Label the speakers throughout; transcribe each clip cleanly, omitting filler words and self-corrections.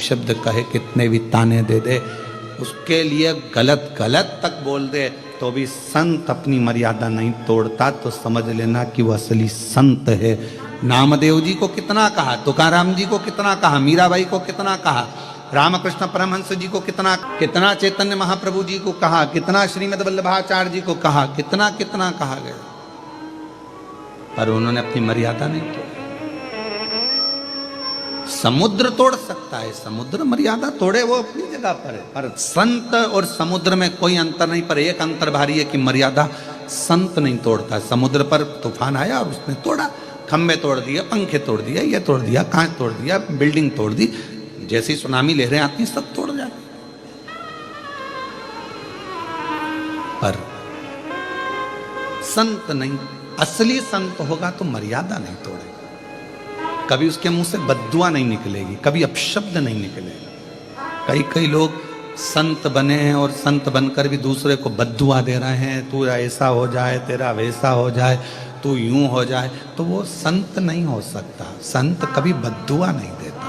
Speaker 1: अपशब्द कहे, कितने भी ताने दे दे, उसके लिए गलत गलत तक बोल दे, तो भी संत अपनी मर्यादा नहीं तोड़ता, तो समझ लेना कि वो असली संत है। नामदेव जी को कितना कहा, तुकाराम जी को कितना कहा, मीराबाई को कितना कहा, रामकृष्ण परमहंस जी को कितना कितना, चैतन्य महाप्रभु जी को कहा, कितना श्रीमद् वल्लभाचार्य जी को कहा, कितना कितना कहा गया, पर उन्होंने अपनी मर्यादा नहीं तोड़ी। समुद्र तोड़ सकता है, समुद्र मर्यादा तोड़े वो अपनी जगह पर है, पर संत और समुद्र में कोई अंतर नहीं। पर एक अंतर भारी है कि मर्यादा संत नहीं तोड़ता। समुद्र पर तूफान आया और उसने तोड़ा, खंबे तोड़ दिया, पंखे तोड़ दिया, ये तोड़ दिया, कांच तोड़ दिया, बिल्डिंग तोड़ दी, जैसी सुनामी लहरें आती सब तोड़ जाती। पर संत नहीं, असली संत होगा तो मर्यादा नहीं तोड़ेगा, कभी उसके मुंह से बद्दुआ नहीं निकलेगी, कभी अपशब्द नहीं निकलेगा। कई लोग संत बने हैं और संत बनकर भी दूसरे को बद्दुआ दे रहे हैं, तू ऐसा हो जाए, तेरा वैसा हो जाए, तू यूं हो जाए, तो वो संत नहीं हो सकता। संत कभी बद्दुआ नहीं देता,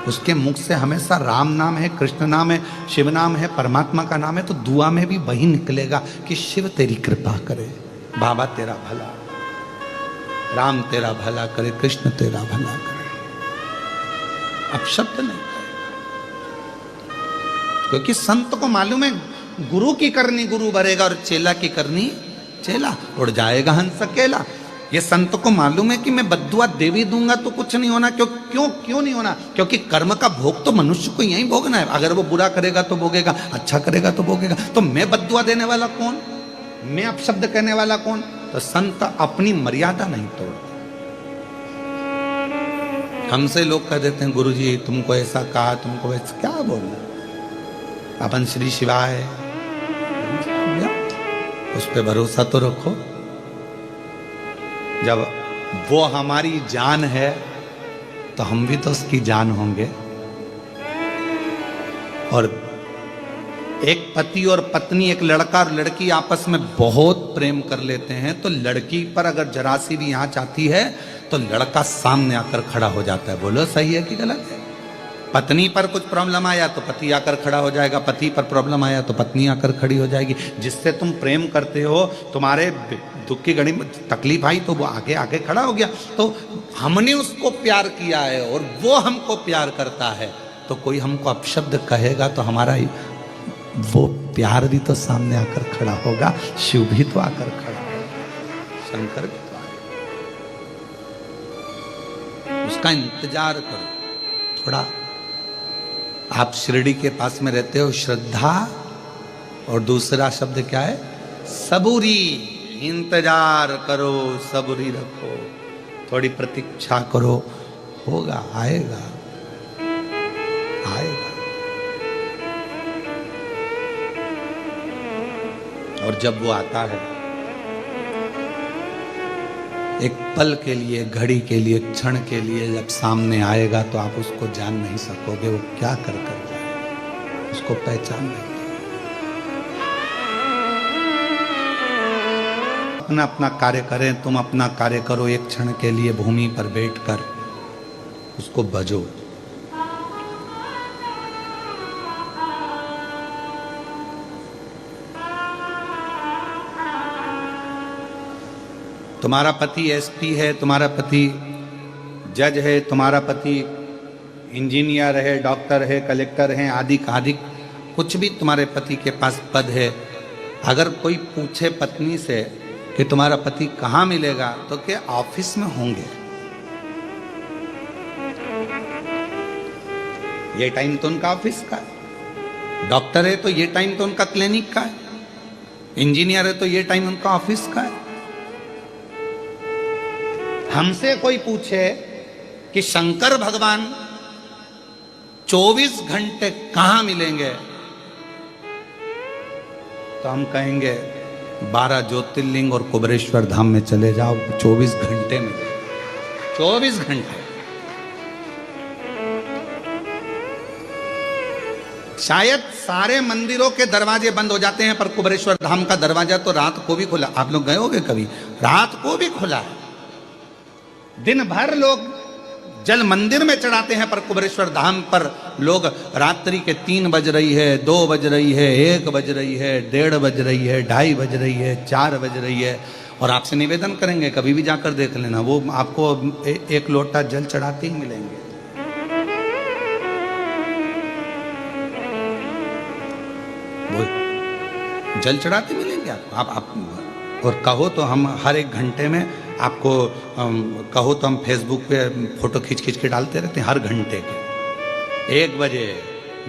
Speaker 1: उसके मुख से हमेशा राम नाम है, कृष्ण नाम है, शिव नाम है, परमात्मा का नाम है, तो दुआ में भी वही निकलेगा कि शिव तेरी कृपा करे, बाबा तेरा भला, राम तेरा भला करे, कृष्ण तेरा भला करे, अपशब्द नहीं करेगा। क्योंकि संत को मालूम है गुरु की करनी गुरु भरेगा और चेला की करनी चेला, उड़ जाएगा हंस अकेला। ये संत को मालूम है कि मैं बद्दुआ दे भी दूंगा तो कुछ नहीं होना। क्यों नहीं होना? क्योंकि कर्म का भोग तो मनुष्य को यही भोगना है। अगर वो बुरा करेगा तो भोगेगा, अच्छा करेगा तो भोगेगा। तो मैं बद्दुआ देने वाला कौन, मैं अपशब्द कहने वाला कौन? तो संत अपनी मर्यादा नहीं तोड़ते। हमसे लोग कह देते हैं गुरुजी तुमको ऐसा कहा, तुमको वैसा, क्या बोलना, अपन श्री शिवाय उस पे भरोसा तो रखो। जब वो हमारी जान है तो हम भी तो उसकी जान होंगे। और एक पति और पत्नी, एक लड़का और लड़की आपस में बहुत प्रेम कर लेते हैं, तो लड़की पर अगर जरा सी भी आंच आती है तो लड़का सामने आकर खड़ा हो जाता है। बोलो सही है कि गलत है? पत्नी पर कुछ प्रॉब्लम आया तो पति आकर खड़ा हो जाएगा, पति पर प्रॉब्लम आया तो पत्नी आकर खड़ी हो जाएगी। जिससे तुम प्रेम करते हो, तुम्हारे दुख की घड़ी में तकलीफ आई तो वो आगे आगे खड़ा हो गया। तो हमने उसको प्यार किया है और वो हमको प्यार करता है, तो कोई हमको अपशब्द कहेगा तो हमारा वो प्यार भी तो सामने आकर खड़ा होगा, शिव भी तो आकर खड़ा होगा, शंकर भी तो आएगा। उसका इंतजार करो थोड़ा। आप शिरडी के पास में रहते हो, श्रद्धा और दूसरा शब्द क्या है? सबूरी। इंतजार करो, सबूरी रखो, थोड़ी प्रतीक्षा करो, होगा, आएगा आएगा। और जब वो आता है, एक पल के लिए, घड़ी के लिए, क्षण के लिए जब सामने आएगा तो आप उसको जान नहीं सकोगे वो क्या कर जाए, उसको पहचान नहीं। अपना अपना कार्य करें, तुम अपना कार्य करो। एक क्षण के लिए भूमि पर बैठकर उसको भजो। तुम्हारा पति एसपी है, तुम्हारा पति जज है, तुम्हारा पति इंजीनियर है, डॉक्टर है, कलेक्टर है, आदि आदि कुछ भी तुम्हारे पति के पास पद है। अगर कोई पूछे पत्नी से कि तुम्हारा पति कहाँ मिलेगा, तो क्या ऑफिस में होंगे। ये टाइम तो उनका ऑफिस का है। डॉक्टर है तो ये टाइम तो उनका क्लिनिक का है। इंजीनियर है तो ये टाइम उनका ऑफिस का है। हमसे कोई पूछे कि शंकर भगवान 24 घंटे कहां मिलेंगे, तो हम कहेंगे 12 ज्योतिर्लिंग और कुबेरेश्वर धाम में चले जाओ, 24 घंटे में, 24 घंटे। शायद सारे मंदिरों के दरवाजे बंद हो जाते हैं, पर कुबेरेश्वर धाम का दरवाजा तो रात को भी खुला। आप लोग गए होंगे कभी, रात को भी खुला है। दिन भर लोग जल मंदिर में चढ़ाते हैं, पर कुबेरेश्वर धाम पर लोग रात्रि के 3 बज रही है, 2 बज रही है, 1 बज रही है, 1:30 बज रही है, 2:30 बज रही है, 4 बज रही है। और आपसे निवेदन करेंगे कभी भी जाकर देख लेना, वो आपको एक लोटा जल चढ़ाते ही मिलेंगे। वो जल चढ़ाते मिलेंगे आपको। आप और कहो तो हम हर 1 घंटे में आपको कहो तो हम फेसबुक पे फोटो खींच खींच के डालते रहते हैं हर घंटे के। 1 बजे,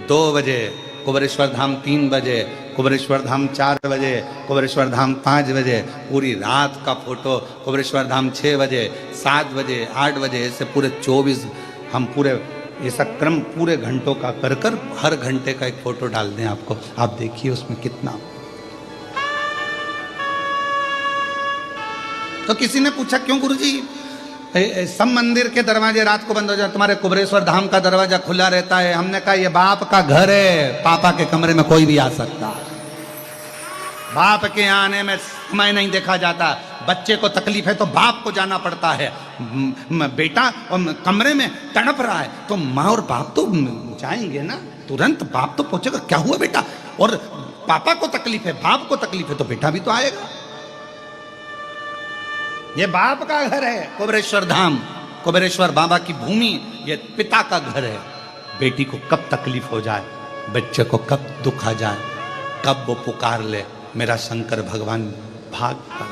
Speaker 1: 2 बजे कुबेरेश्वर धाम, 3 बजे कुबेरेश्वर धाम, 4 बजे कुबेरेश्वर धाम, 5 बजे पूरी रात का फोटो कुबेरेश्वर धाम, 6 बजे, 7 बजे, 8 बजे, ऐसे पूरे 24 हम पूरे ऐसा क्रम पूरे घंटों का कर कर हर घंटे का एक फोटो डाल दें आपको। आप देखिए उसमें कितना। तो किसी ने पूछा क्यों गुरुजी सब मंदिर के दरवाजे रात को बंद हो जाते, तुम्हारे कुबेरेश्वर धाम का दरवाजा खुला रहता है? हमने कहा ये बाप का घर है, पापा के कमरे में कोई भी आ सकता है। बाप के आने में समय नहीं देखा जाता। बच्चे को तकलीफ है तो बाप को जाना पड़ता है। बेटा कमरे में तड़प रहा है तो माँ और बाप तो जाएंगे ना, तुरंत बाप तो पूछेगा क्या हुआ बेटा। और पापा को तकलीफ है, बाप को तकलीफ है तो बेटा भी तो आएगा। ये बाप का घर है कुबेरेश्वर धाम, कुबेरेश्वर बाबा की भूमि, ये पिता का घर है। बेटी को कब तकलीफ हो जाए, बच्चे को कब दुख आ जाए, कब वो पुकार ले मेरा शंकर भगवान, भाग पड़।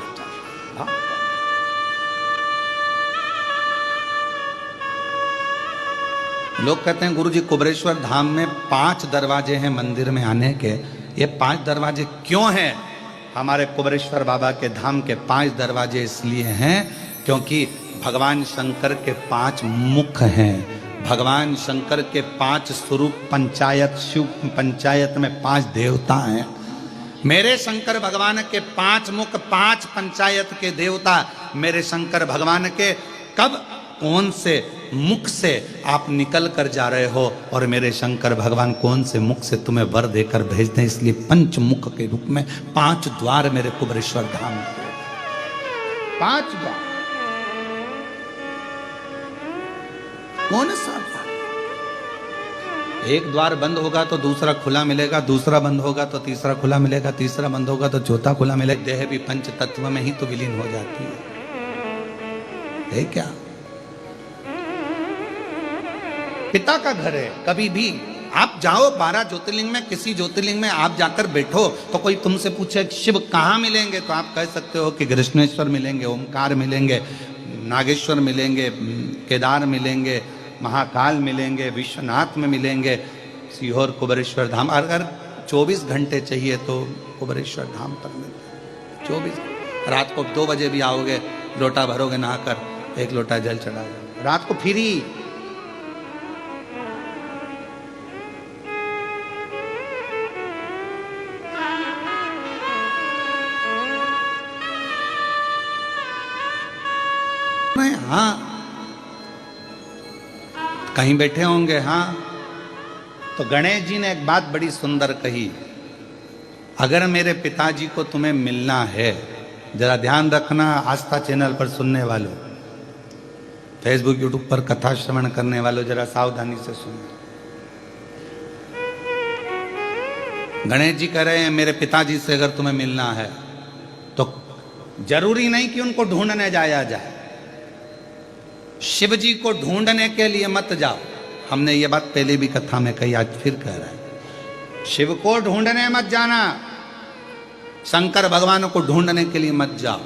Speaker 1: लोग कहते हैं गुरुजी कुबेरेश्वर धाम में 5 दरवाजे हैं मंदिर में आने के। ये 5 दरवाजे क्यों हैं? हमारे कुबेरेश्वर बाबा के धाम के 5 दरवाजे इसलिए हैं क्योंकि भगवान शंकर के 5 मुख हैं। भगवान शंकर के 5 स्वरूप पंचायत, शिव पंचायत में 5 देवता हैं। मेरे शंकर भगवान के 5 मुख, 5 पंचायत के देवता मेरे शंकर भगवान के कब कौन से मुख से आप निकल कर जा रहे हो और मेरे शंकर भगवान कौन से मुख से तुम्हें वर देकर भेजते हैं। इसलिए 5 मुख के रूप में 5 द्वार मेरे कुबेरेश्वर धाम के, 5 द्वार। कौन सा द्वार? एक द्वार बंद होगा तो दूसरा खुला मिलेगा, दूसरा बंद होगा तो तीसरा खुला मिलेगा, तीसरा बंद होगा तो चौथा खुला मिलेगा। देह भी पंच तत्व में ही तो विलीन हो जाती है क्या? पिता का घर है। कभी भी आप जाओ 12 ज्योतिर्लिंग में, किसी ज्योतिर्लिंग में आप जाकर बैठो तो कोई तुमसे पूछे शिव कहाँ मिलेंगे तो आप कह सकते हो कि कृष्णेश्वर मिलेंगे, ओमकार मिलेंगे, नागेश्वर मिलेंगे, केदार मिलेंगे, महाकाल मिलेंगे, विश्वनाथ में मिलेंगे, सीहोर कुबेरेश्वर धाम। अगर 24 घंटे चाहिए तो कुबेरेश्वर धाम पर मिलेंगे 24। रात को 2 बजे भी आओगे, लोटा भरोगे नहाकर, 1 लोटा जल चढ़ाओगे रात को फ्री। हाँ, कहीं बैठे होंगे। हाँ, तो गणेश जी ने एक बात बड़ी सुंदर कही, अगर मेरे पिताजी को तुम्हें मिलना है, जरा ध्यान रखना आस्था चैनल पर सुनने वालों, फेसबुक यूट्यूब पर कथा श्रवण करने वालों, जरा सावधानी से सुनो। गणेश जी कह रहे हैं मेरे पिताजी से अगर तुम्हें मिलना है तो जरूरी नहीं कि उनको ढूंढने जाया जाए। शिव जी को ढूंढने के लिए मत जाओ। हमने ये बात पहले भी कथा में कही, आज फिर कह रहा है। शिव को ढूंढने मत जाना, शंकर भगवान को ढूंढने के लिए मत जाओ।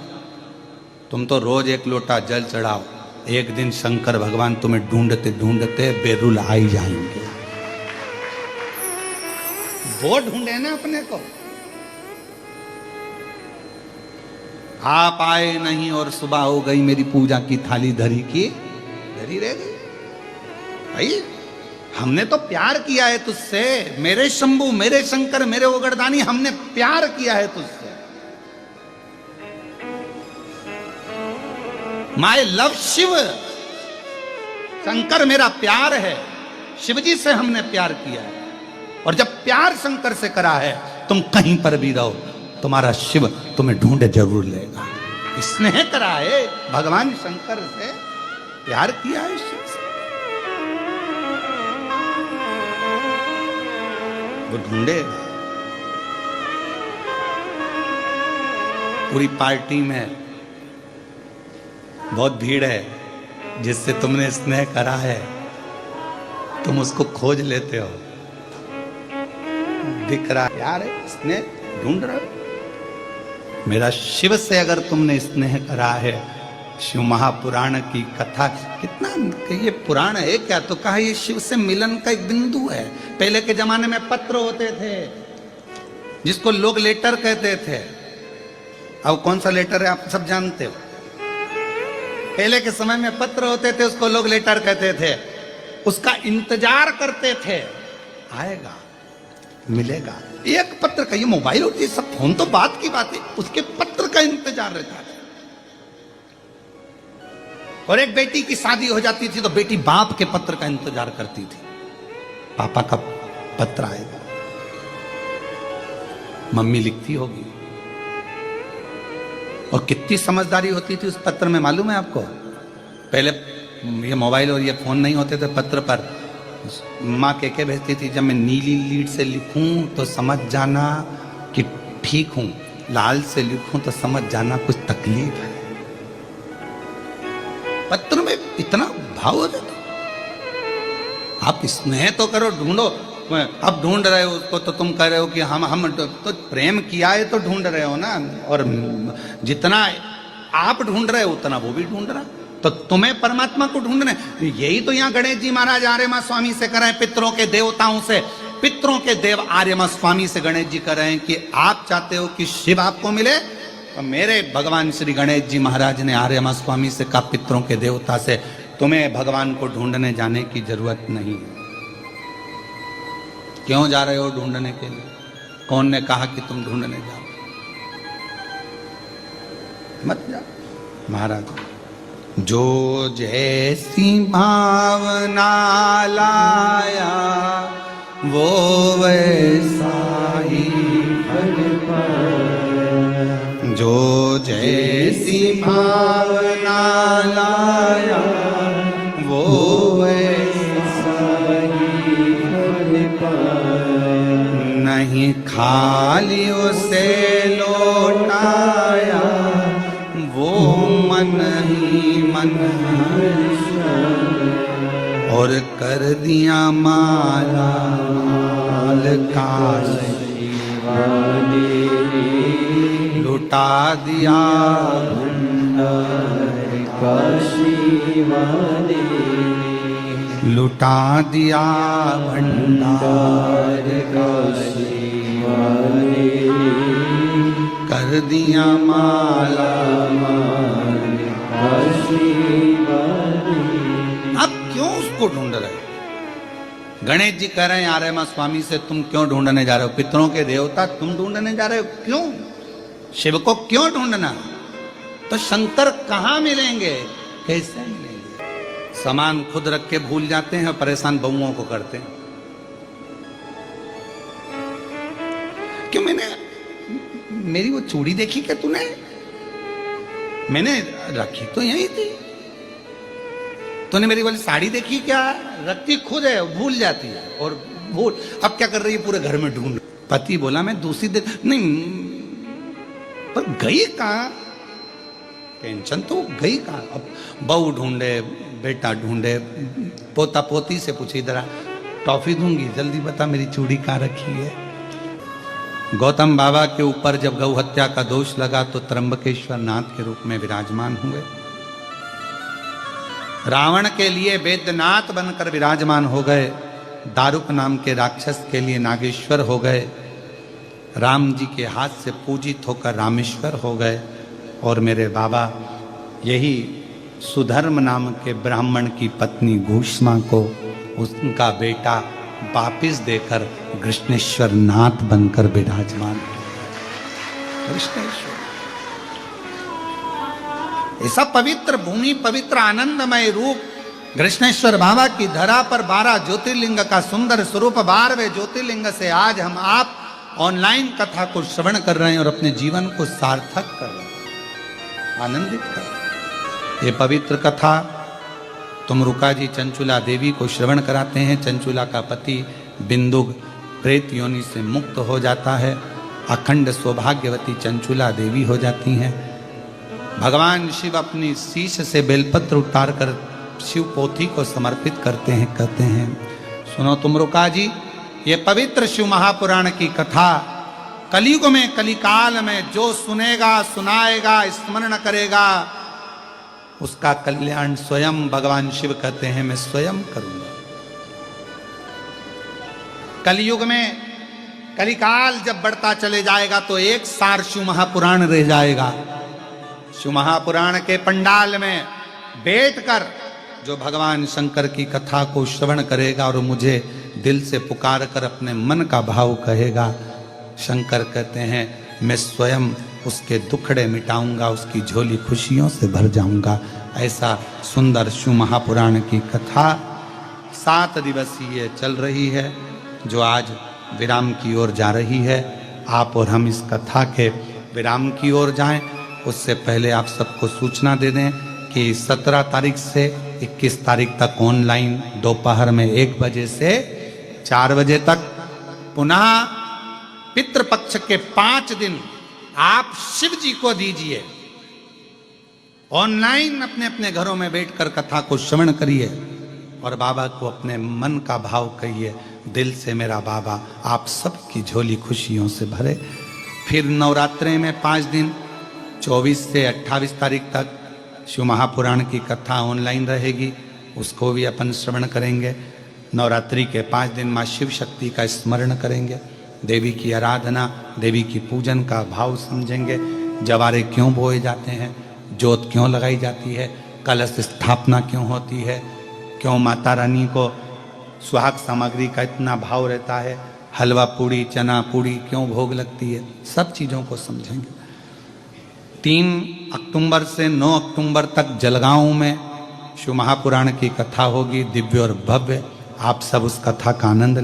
Speaker 1: तुम तो रोज 1 लोटा जल चढ़ाओ, एक दिन शंकर भगवान तुम्हें ढूंढते ढूंढते बेरुल आ ही जाएंगे। वो ढूंढे ना अपने को। आप आए नहीं और सुबह हो गई, मेरी पूजा की थाली धरी की धरी रह गई। भाई हमने तो प्यार किया है तुझसे, मेरे शंभू, मेरे शंकर, मेरे ओगरदानी, हमने प्यार किया है तुझसे। माय लव शिव, शंकर मेरा प्यार है, शिव जी से हमने प्यार किया है। और जब प्यार शंकर से करा है, तुम कहीं पर भी रहो, तुम्हारा शिव तुम्हें ढूंढे जरूर लेगा। स्नेह करा है, भगवान शंकर से प्यार किया है शिव से। वो ढूंढे। पूरी पार्टी में बहुत भीड़ है, जिससे तुमने स्नेह करा है, तुम उसको खोज लेते हो, दिख रहा है यार, स्नेह ढूंढ रहे हो। मेरा शिव से अगर तुमने स्नेह करा है, शिव महापुराण की कथा, कितना ये पुराण है क्या, तो कहा ये शिव से मिलन का एक बिंदु है। पहले के जमाने में पत्र होते थे जिसको लोग लेटर कहते थे। अब कौन सा लेटर है आप सब जानते हो। पहले के समय में पत्र होते थे, उसको लोग लेटर कहते थे, उसका इंतजार करते थे, आएगा मिलेगा। एक पत्र का, ये मोबाइल होती है सब, फोन तो बात की बात है, उसके पत्र का इंतजार रहता था। और एक बेटी की शादी हो जाती थी तो बेटी बाप के पत्र का इंतजार करती थी, पापा का पत्र आएगा, मम्मी लिखती होगी। और कितनी समझदारी होती थी उस पत्र में, मालूम है आपको। पहले ये मोबाइल और ये फोन नहीं होते थे, पत्र पर माँ के भेजती थी, जब मैं नीली लीड से लिखूं तो समझ जाना कि ठीक हूं, लाल से लिखूं तो समझ जाना कुछ तकलीफ है। पत्र में इतना भाव हो जाता। आप स्नेह तो करो, ढूंढो। अब ढूंढ रहे हो उसको तो तुम कह रहे हो कि हम तो प्रेम किया है तो ढूंढ रहे हो ना, और जितना आप ढूंढ रहे हो उतना वो भी ढूंढ रहा, तो तुम्हें परमात्मा को ढूंढना। यही तो यहाँ गणेश जी महाराज आर्यमा स्वामी से कर रहे हैं, पितरों के देवताओं से, पितरों के देव आर्यमा स्वामी से गणेश जी कर रहे हैं कि आप चाहते हो कि शिव आपको मिले, तो मेरे भगवान श्री गणेश जी महाराज ने आर्यमा स्वामी से कहा, पितरों के देवता से, तुम्हें भगवान को ढूंढने जाने की जरूरत नहीं है। क्यों जा रहे हो ढूंढने के लिए? कौन ने कहा कि तुम ढूंढने जाओ? मत जाओ। महाराज जो जैसी भावना लाया वो वैसा ही फल पाया। जो जैसी भावना लाया वो वैसा ही फल पाया। नहीं खाली उसे लौटाया वो मन ही मन और कर दिया माला माल काशी लुटा दिया भंडार काशी लुटा दिया भंडार काशी कर दिया माला माल काशी। आप क्यों उसको ढूंढ रहे हो? गणेश जी कह रहे हैं आर्यमा स्वामी से, तुम क्यों ढूंढने जा रहे हो? पितरों के देवता तुम ढूंढने जा रहे हो, क्यों? शिव को क्यों ढूंढना? तो शंकर कहां मिलेंगे, कैसे मिलेंगे? सामान खुद रख के भूल जाते हैं और परेशान बहुओं को करते हैं। क्यों? मैंने मेरी वो चूड़ी देखी क्या तूने? मैंने रखी तो यही थी। तूने मेरी वाली साड़ी देखी क्या? रखती खुद है, भूल जाती है। और भूल अब क्या कर रही है? पूरे घर में ढूंढ। पति बोला मैं दूसरी दिन नहीं, पर गई कहाँ? टेंशन तो गई कहाँ? अब बहू ढूंढे, बेटा ढूंढे, पोता पोती से पूछे इधर टॉफी दूंगी, जल्दी बता मेरी चूड़ी कहाँ रखी है। गौतम बाबा के ऊपर जब गौ हत्या का दोष लगा तो त्र्यंबकेश्वर नाथ के रूप में विराजमान हुए। रावण के लिए वैद्यनाथ बनकर विराजमान हो गए, दारुक नाम के राक्षस के लिए नागेश्वर हो गए, राम जी के हाथ से पूजित होकर रामेश्वर हो गए, और मेरे बाबा यही सुधर्म नाम के ब्राह्मण की पत्नी घूष्मा को उनका बेटा वापिस देकर कृष्णेश्वर नाथ बनकर विराजमान। कृष्णेश्वर ऐसा पवित्र भूमि, पवित्र आनंदमय रूप कृष्णेश्वर बाबा की धरा पर 12 ज्योतिर्लिंग का सुंदर स्वरूप। 12वें ज्योतिर्लिंग से आज हम आप ऑनलाइन कथा को श्रवण कर रहे हैं और अपने जीवन को सार्थक कर रहे हैं, आनंदित कर रहे हैं। ये पवित्र कथा तुम रुका जी चंचुला देवी को श्रवण कराते हैं। चंचुला का पति बिंदुग प्रेत योनि से मुक्त हो जाता है, अखंड सौभाग्यवती चंचुला देवी हो जाती हैं। भगवान शिव अपनी शीश से बेलपत्र उतारकर शिव पोथी को समर्पित करते हैं, कहते हैं सुनो तुमरुका जी, ये पवित्र शिव महापुराण की कथा कलयुग में, कलिकाल में जो सुनेगा, सुनाएगा, स्मरण करेगा, उसका कल्याण स्वयं भगवान शिव कहते हैं मैं स्वयं करूंगा। कलयुग में, कलिकाल जब बढ़ता चले जाएगा तो एक सार शिव महापुराण रह जाएगा। शिव महापुराण के पंडाल में बैठकर जो भगवान शंकर की कथा को श्रवण करेगा और मुझे दिल से पुकार कर अपने मन का भाव कहेगा, शंकर कहते हैं मैं स्वयं उसके दुखड़े मिटाऊंगा, उसकी झोली खुशियों से भर जाऊंगा। ऐसा सुंदर शिव महापुराण की कथा 7 दिवसीय चल रही है, जो आज विराम की ओर जा रही है। आप और हम इस कथा के विराम की ओर जाएं, उससे पहले आप सबको सूचना दे दें कि 17 तारीख से 21 तारीख तक ऑनलाइन दोपहर में 1 बजे से 4 बजे तक, पुनः पितृपक्ष के 5 दिन आप शिव जी को दीजिए। ऑनलाइन अपने अपने घरों में बैठकर कथा को श्रवण करिए और बाबा को अपने मन का भाव कहिए, दिल से मेरा बाबा आप सबकी झोली खुशियों से भरे। फिर नवरात्रि में 5 दिन 24 से 28 तारीख तक शिव महापुराण की कथा ऑनलाइन रहेगी, उसको भी अपन श्रवण करेंगे। नवरात्रि के 5 दिन माँ शिव शक्ति का स्मरण करेंगे, देवी की आराधना, देवी की पूजन का भाव समझेंगे। जवारे क्यों बोए जाते हैं, जोत क्यों लगाई जाती है, कलश स्थापना क्यों होती है, क्यों माता रानी को सुहाग सामग्री का इतना भाव रहता है, हलवा पूड़ी, चना पूड़ी क्यों भोग लगती है, सब चीज़ों को समझेंगे। 3 अक्टूबर से 9 अक्टूबर तक जलगांव में शिव महापुराण की कथा होगी, दिव्य और भव्य। आप सब उस कथा का आनंद